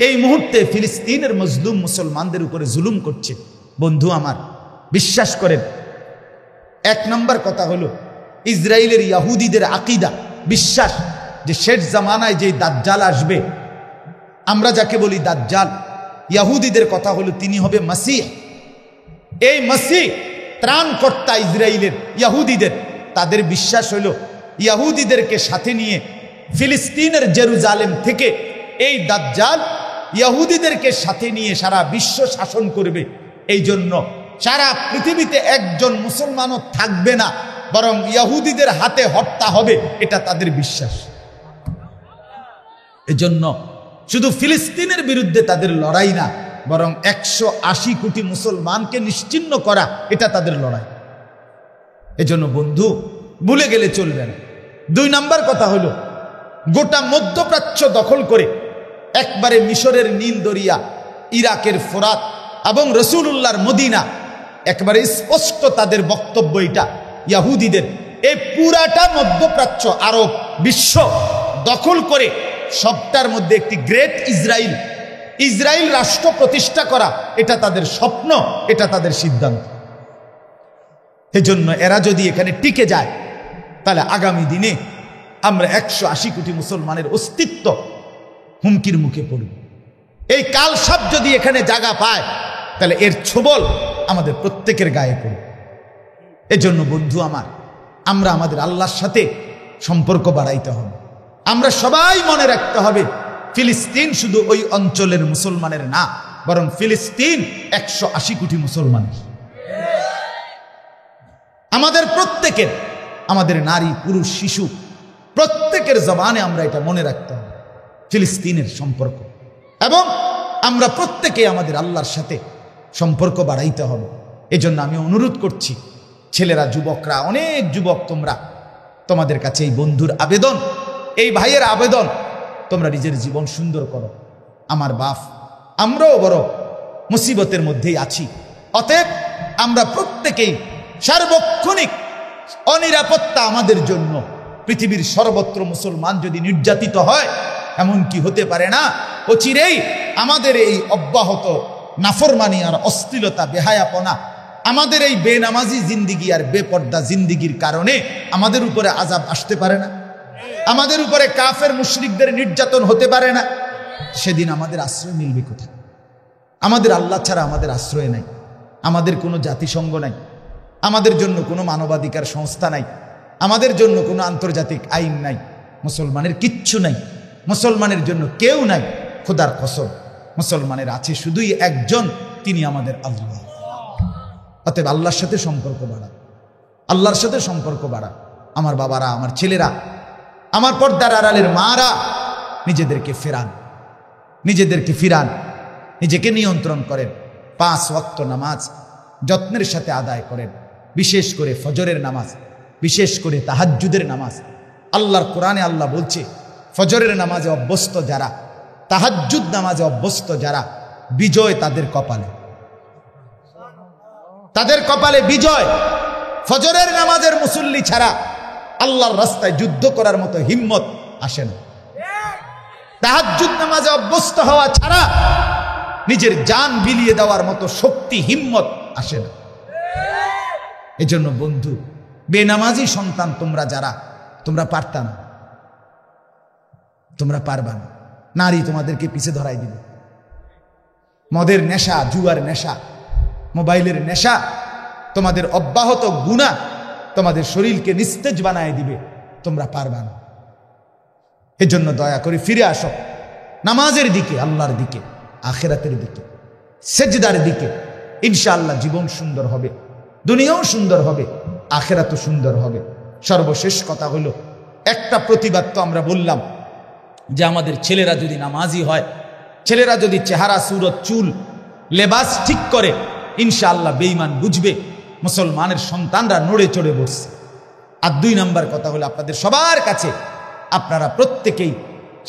এই মুহূর্তে ফিলিস্তিনের মজলুম মুসলমানদের উপরে জুলুম করছে। বন্ধু আমার, বিশ্বাস করেন, 1 নম্বর কথা হলো ইসরায়েলের ইহুদিদের আকীদা, বিশ্বাস যে শেষ জামানায় যে দাজ্জাল আসবে, আমরা যাকে বলি দাজ্জাল, ইহুদিদের কথা হলো তিনি হবে মসিহ। এই মসিহ ত্রাণকর্তা ইসরায়েলের ইহুদিদের, তাদের বিশ্বাস হলো ইহুদিদেরকে সাথে নিয়ে ফিলিস্তিনের জেরুজালেম থেকে এই দাজ্জাল ইহুদিদেরকে সাথে নিয়ে সারা বিশ্ব শাসন করবে। এই জন্য সারা পৃথিবীতে একজন মুসলমানও থাকবে না, বরং ইহুদিদের হাতে হত্যা হবে, এটা তাদের বিশ্বাস। এজন্য শুধু ফিলিস্তিনের বিরুদ্ধে তাদের লড়াই না, বরং 180 কোটি মুসলমানকে নিশ্চিহ্ন করা, এটা তাদের লড়াই। এজন্য বন্ধু ভুলে গেলে চলবে না। 2 নম্বর কথা হলো গোটা মধ্যপ্রাচ্য দখল করে একবারে মিশরের নীল দরিয়া, ইরাকের ফোরাত এবং রাসূলুল্লাহর মদিনা, একবারে স্পষ্ট তাদের বক্তব্য এটা ইহুদিদের, এই পুরাটা মধ্যপ্রাচ্য আরব বিশ্ব দখল করে সবটার মধ্যে একটি গ্রেট ইসরায়েল রাষ্ট্র প্রতিষ্ঠা করা, এটা তাদের স্বপ্ন, এটা তাদের সিদ্ধান্ত। এজন্য এরা যদি এখানে টিকে যায়, তাহলে আগামী দিনে আমরা 180 কোটি মুসলমানের অস্তিত্ব হুমকির মুখে পড়ব। এই কালসাপ যদি এখানে জায়গা পায়, তাহলে এর ছোবল আমাদের প্রত্যেকের গায়ে পড়বে। এজন্য বন্ধু আমার, আমরা আমাদের আল্লাহর সাথে সম্পর্ক বাড়াইতে হবে। আমরা সবাই মনে রাখতে হবে, ফিলিস্তিন শুধু ওই অঞ্চলের মুসলমানের না, বরং ফিলিস্তিন 180 কোটি মুসলমানের। আমাদের প্রত্যেকের, আমাদের নারী পুরুষ শিশু প্রত্যেকের জবানে আমরা এটা মনে রাখতে হবে, ফিলিস্তিনের সম্পর্ক। এবং আমরা প্রত্যেকে আমাদের আল্লাহর সাথে সম্পর্ক বাড়াইতে হবে। এজন্য আমি অনুরোধ করছি, ছেলেরা, যুবকরা, অনেক যুবক, তোমাদের কাছে এই বন্ধুর আবেদন, এই ভাইয়ের আবেদন, তোমরা নিজের জীবন সুন্দর করো। আমার বাপ, আমরাও বড় মুসিবতের মধ্যেই আছি। অতএব আমরা প্রত্যেকেই সার্বক্ষণিক অনিরাপত্তা আমাদের জন্য। পৃথিবীর সর্বত্র মুসলমান যদি নির্যাতিত হয়, এমন কি হতে পারে না অচিরেই আমাদের এই অব্যাহত নাফরমানি আর অশ্লীলতা, বেহায়াপনা, আমাদের এই বেনামাজি জিন্দিগি আর বেপর্দা জিন্দিগির কারণে আমাদের উপরে আযাব আসতে পারে না? আমাদের উপরে কাফের মুশরিকদের নির্যাতন হতে পারে না? সেদিন আমাদের আশ্রয় মিলবে কোথায়? আমাদের আল্লাহ ছাড়া আমাদের আশ্রয় নাই, আমাদের কোনো জাতিসংঘ নাই, আমাদের জন্য কোনো মানবাধিকার সংস্থা নাই, আমাদের জন্য কোনো আন্তর্জাতিক আইন নাই, মুসলমানের কিচ্ছু নাই, মুসলমানের জন্য কেউ নাই। খোদার কসম, মুসলমানের আছে শুধুই একজন, তিনি আমাদের আল্লাহ। অতএব আল্লাহর সাথে সম্পর্ক বাড়া, আল্লাহর সাথে সম্পর্ক বাড়া। আমার বাবারা, আমার ছেলেরা, আমার পর্দার আড়ালের মারা, নিজেদেরকে ফিরান, নিজেকে নিয়ন্ত্রণ করেন। 5 ওয়াক্ত নামাজ যত্নের সাথে আদায় করেন, বিশেষ করে ফজরের নামাজ, বিশেষ করে তাহাজ্জুদের নামাজ। আল্লাহর কোরআনে আল্লাহ বলছে, ফজরের নামাজে অভ্যস্ত যারা, তাহাজ্জুদ নামাজে অভ্যস্ত যারা, বিজয় তাদের কপালে, বিজয়। ফজরের নামাজের মুসল্লি ছাড়া আল্লাহর রাস্তায় যুদ্ধ করার মতো হিম্মত আসে না। তাহাজ্জুদ নামাজে অভ্যস্ত হওয়া ছাড়া নিজের জান বিলিয়ে দেওয়ার মতো শক্তি, হিম্মত আসে না। এজন্য বন্ধু, বেনামাজি সন্তান তোমরা যারা, তোমরা পারতা না, তোমরা পারবা না। নারী তোমাদেরকে পিছে ধরাই দিবে, মদের নেশা, জুয়ার নেশা, মোবাইলের নেশা, তোমাদের অব্যাহত গুনাহ তোমাদের শরীরকে নিস্তেজ বানায় দিবে, তোমরা পারবা না। এজন্য দয়া করে ফিরে আসো নামাজের দিকে, আল্লাহর দিকে, আখিরাতের দিকে, সেজদার দিকে। ইনশাআল্লাহ জীবন সুন্দর হবে, দুনিয়াও সুন্দর হবে, আখিরাতও সুন্দর হবে। সর্বশেষ কথা হলো, একটা প্রতিবাদ তো আমরা বললাম যে আমাদের ছেলেরা যদি নামাজি হয়, ছেলেরা যদি চেহারা, সুরত, চুল, লেবাস ঠিক করে, ইনশাআল্লাহ বেঈমান বুঝবে মুসলমানের সন্তানরা নড়ে চড়ে বসছে। আর 2 নম্বর কথা হলো, আপনাদের সবার কাছে, আপনারা প্রত্যেকেই,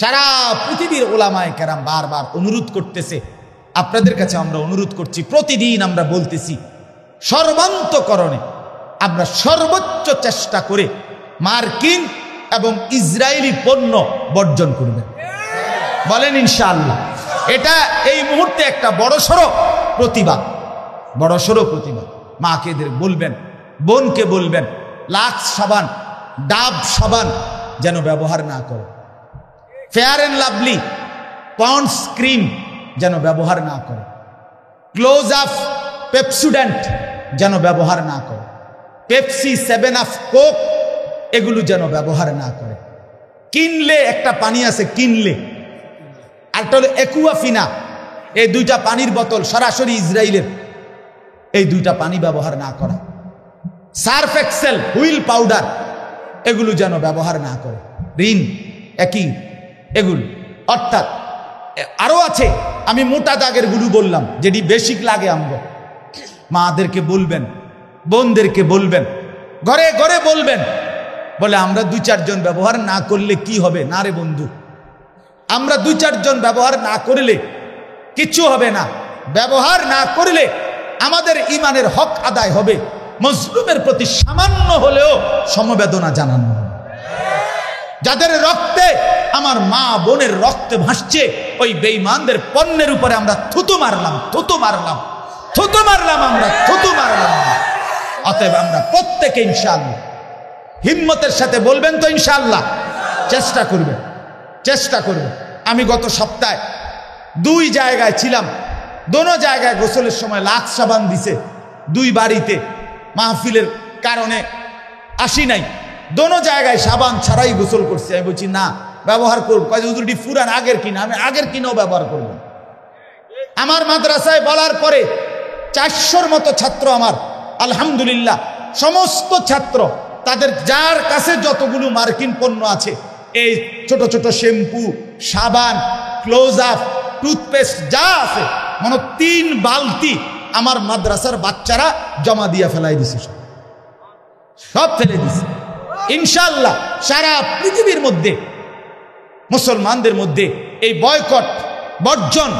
সারা পৃথিবীর ওলামায়ে কেরাম বারবার অনুরোধ করতেছে, আপনাদের কাছে আমরা অনুরোধ করছি, প্রতিদিন আমরা বলতেছি, সর্বান্তকরণে আমরা সর্বোচ্চ চেষ্টা করে মার্কিন এবং ইসরায়েলি পণ্য বর্জন করবেন। বলেন ইনশাআল্লাহ। এটা এই মুহূর্তে একটা বড়সড় প্রতিবাদ, বড়সড় প্রতিবাদ। মাকে এদের বলবেন, বোনকে বলবেন, লাক্স সাবান, ডাব সাবান যেন ব্যবহার না করে, Fair and Lovely, Pond's cream যেন ব্যবহার না করে, ক্লোজ আপ, পেপসুডেন্ট যেন ব্যবহার না করে, পেপসি, 7 আপ, কোক এগুলো যেন ব্যবহার না করে। কিনলে একটা পানি আছে, কিনলে আরেকটা হলো একুয়াফিনা, এই দুইটা পানির বোতল সরাসরি ইসরায়েলের, এই দুইটা পানি ব্যবহার না করা। সার্ফ এক্সেল, হুইল পাউডার এগুলো যেন ব্যবহার না করে। রিন, একই এগুলো, অর্থাৎ আরো আছে, আমি মোটা দাগের গুলো বললাম, যেটি বেসিক লাগে। আমগো মাদেরকে বলবেন, বোনদেরকে বলবেন, ঘরে ঘরে বলবেন, বলে আমরা 2-4 জন ব্যবহার না করলে কি হবে? না রে বন্ধু, আমরা 2-4 জন ব্যবহার না করলে কিচ্ছু হবে না। ব্যবহার না করলে আমাদের ইমানের হক আদায় হবে, মজলুমের প্রতি সামান্য হলেও সমবেদনা জানানো হবে। যাদের রক্তে আমার মা বোনের রক্তে ভাসছে, ওই বেঈমানদের পণ্যের উপরে আমরা থুতু মারলাম, থুতু মারলাম, থুতু মারলাম, আমরা থুতু মারলাম। অতএব আমরা প্রত্যেকে ইনশাআল্লাহ হিম্মতের সাথে বলবেন তো ইনশাআল্লাহ, চেষ্টা করবেন, চেষ্টা করবেন। আমি গত সপ্তাহে 2 জায়গায় ছিলাম, দোনো জায়গায় গোসলের সময় লাক্স সাবান দিছে, 2 বাড়িতে মাহফিলের কারণে আসি নাই, দোনো জায়গায় সাবান ছাড়াই গোসল করছি। আমি বলছি না, ব্যবহার করব। কয় হুজুরটি পুরান, আগের কিনা। আমি আগের কিনাও ব্যবহার করব। আমার মাদ্রাসায় বলার পরে 400-র মতো ছাত্র আমার, আলহামদুলিল্লাহ সমস্ত ছাত্র, তাদের যার কাছে যতগুলো মার্কিন পণ্য আছে, এই ছোট ছোট শ্যাম্পু, সাবান, ক্লোজ আপ, টুথপেস্ট যা আছে, মানে 3 বালতি আমার মাদ্রাসার বাচ্চারা জমা দিয়া ফেলাই দিছে, সব ফেলে দিছে। ইনশাআল্লাহ সারা পৃথিবীর মধ্যে মুসলমানদের মধ্যে এই বয়কট বর্জন,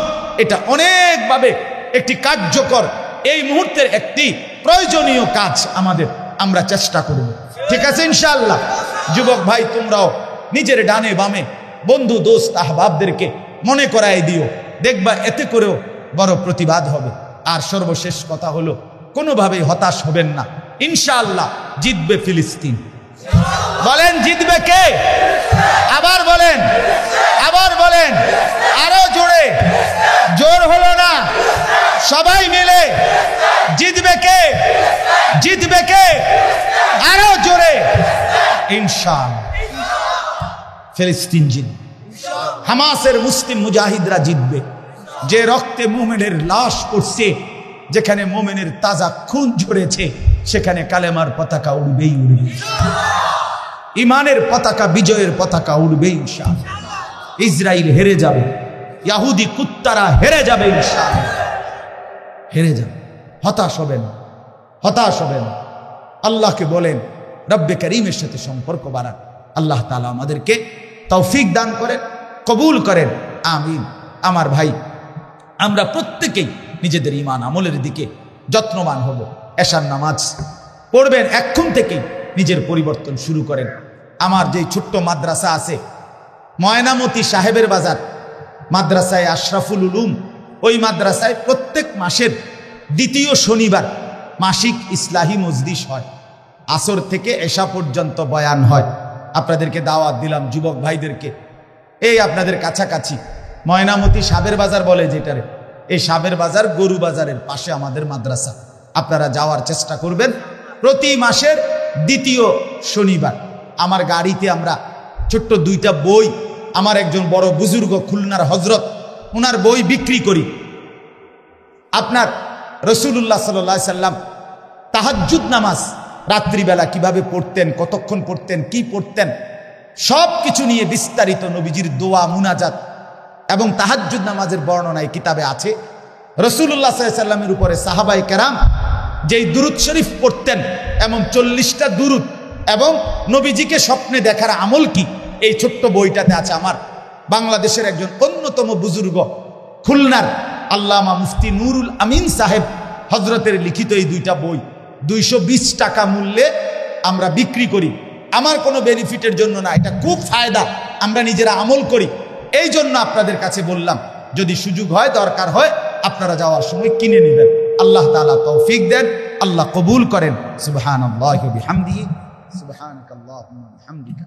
এটা অনেকভাবে একটি কার্যকর, এই মুহূর্তের একটি প্রয়োজনীয় কাজ আমাদের, আমরা চেষ্টা করব। ঠিক আছে ইনশাআল্লাহ। যুবক ভাই, তোমরাও নিজের ডানে বামে বন্ধু, দোস্ত, আহবাবদেরকে মনে করাই দিও, দেখবা এতে করেও বড় প্রতিবাদ হবে। আর সর্বশেষ কথা হলো, কোনোভাবেই হতাশ হবেন না, ইনশাআল্লাহ জিতবে ফিলিস্তিন। বলেন জিতবে কে? আবার বলেন, আবার বলেন, আরো জোরে, জোর হলো না, সবাই মিলে জিতবে কে? জিতবে কে? আরো জোরে, ইনশাআল্লাহ ফিলিস্তিন জিতবে, হামাসের মুসলিম মুজাহিদরা জিতবে। যে রক্তে মুমিনের লাশ পড়ছে, যেখানে মুমিনের তাজা খুন ঝরেছে, সেখানে কালেমার পতাকা উড়বেই উড়বে, ইমানের পতাকা, বিজয়ের পতাকা উড়বে ইনশাআল্লাহ। ইসরায়েল হেরে যাবে, ইহুদি কুত্তারা হেরে যাবে ইনশাআল্লাহ, হেরে যাবে। হতাশ হবেন, হতাশ হবেন। আল্লাহকে বলেন রব্বে করিমের সাথে সম্পর্ক বাড়ান। আল্লাহ তাআলা আমাদেরকে তৌফিক দান করেন, কবুল করেন, আমিন। আমার ভাই, আমরা প্রত্যেকেই নিজেদের ঈমান আমলের দিকে যত্নবান হব। এশার নামাজ পড়বেন, এখন থেকেই নিজের পরিবর্তন শুরু করেন। আমার যে ছোট্ট মাদ্রাসা আছে ময়নামতি সাহেবের বাজার মাদ্রাসায় আশরাফুল উলুম, ওই মাদ্রাসায় প্রত্যেক মাসের 2য় শনিবার মাসিক ইসলাহি মজলিস হয়। আসর থেকে এশা পর্যন্ত বয়ান হয়। আপনাদেরকে দাওয়াত দিলাম, যুবক ভাইদেরকে। এই আপনাদের কাছাকাছি ময়নামতি সাবের বাজার বলে যেটারে, এই সাবের বাজার গরু বাজারের পাশে আমাদের মাদ্রাসা। আপনারা যাওয়ার চেষ্টা করবেন। প্রতি মাসের 2য় শনিবার আমার গাড়িতে আমরা ছোট্ট 2টা বই, আমার একজন বড় বুজুর্গ খুলনার হজরত, ওনার বই বিক্রি করি। আপনার রাসূলুল্লাহ সাল্লাল্লাহু আলাইহি সাল্লাম তাহাজ্জুদ নামাজ রাত্রিবেলা কিভাবে পড়তেন, কতক্ষণ পড়তেন, কি পড়তেন, সব কিছু নিয়ে বিস্তারিত নবীজির দোয়া, মুনাজাত এবং তাহাজ্জুদ নামাজের বর্ণনা এই কিতাবে আছে। রাসূলুল্লাহ সাল্লাল্লাহু আলাইহি সাল্লামের উপরে সাহাবায়ে কেরাম যেই দুরূদ শরীফ পড়তেন, এমন 40টা দুরূদ, এবং নবীজিকে স্বপ্নে দেখার আমল কি, এই ছোট্ট বইটাতে আছে। আমার বাংলাদেশের একজন অন্যতম বুজুর্গ খুলনার আল্লামা মুফতি নুরুল আমিন সাহেব হজরতের লিখিত এই 2টা বই 220 টাকা মূল্যে আমরা বিক্রি করি। আমার কোনো বেনিফিটের জন্য না, এটা খুব ফায়দা, আমরা নিজেরা আমল করি। এই জন্য আপনাদের কাছে বললাম, যদি সুযোগ হয়, দরকার হয়, আপনারা যাওয়ার সময় কিনে নেবেন। আল্লাহ তাআলা তৌফিক দেন, আল্লাহ কবুল করেন। সুবহানাল্লাহি ওয়া বিহামদিহি, সুবহানাকাল্লাহুম্মা ওয়া বিহামদিকা।